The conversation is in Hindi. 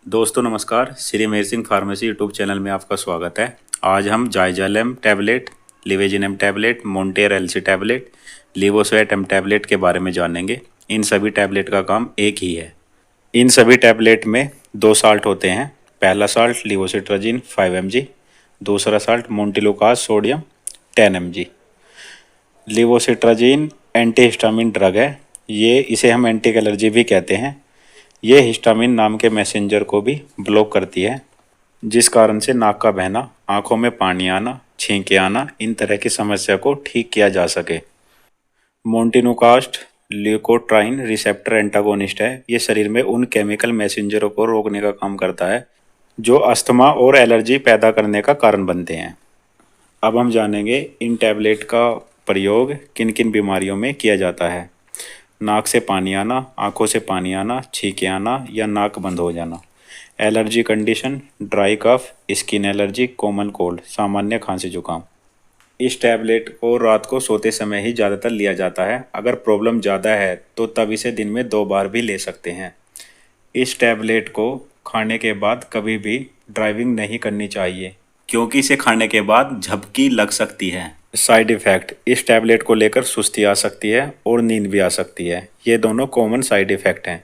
दोस्तों नमस्कार, Shri Mehar Singh pharmacy YouTube channel में आपका स्वागत है। आज हम जाइजालेम टैबलेट, लिवेजिनम tablet, Montair LC tablet, Levocet M tablet के बारे में जानेंगे। इन सभी टैबलेट का काम एक ही है। इन सभी टैबलेट में दो साल्ट होते हैं। पहला साल्ट लिवोसिट्राजिन 5 mg, दूसरा salt montelukast sodium 10 mg। Levocetirizine antihistamine drug है। इसे हम एंटी एलर्जी भी कहते हैं। ये हिस्टामिन नाम के मैसेंजर को भी ब्लॉक करती है, जिस कारण से नाक का बहना, आंखों में पानी आना, छींके आना, इन तरह की समस्या को ठीक किया जा सके। मोन्टिनुकास्ट ल्यूकोट्राइन रिसेप्टर एंटागोनिस्ट है। ये शरीर में उन केमिकल मैसेंजरों को रोकने का काम करता है जो अस्थमा और एलर्जी पैदा करने का कारण बनते हैं। अब हम जानेंगे इन टैबलेट का प्रयोग किन किन बीमारियों में किया जाता है। नाक से पानी आना, आंखों से पानी आना, छींके आना या नाक बंद हो जाना। Allergy condition, dry cough, skin allergy, common cold, सामान्य खांसी जुकाम। इस टैबलेट को रात को सोते समय ही ज़्यादातर लिया जाता है। अगर प्रॉब्लम ज़्यादा है तो तब इसे दिन में 2 बार भी ले सकते हैं। इस टैबलेट को खाने के बाद कभी भी ड्राइविंग नहीं करनी चाहिए, क्योंकि इसे खाने के बाद झपकी लग सकती है। साइड इफ़ेक्ट, इस टैबलेट को लेकर सुस्ती आ सकती है और नींद भी आ सकती है। ये दोनों कॉमन साइड इफ़ेक्ट हैं।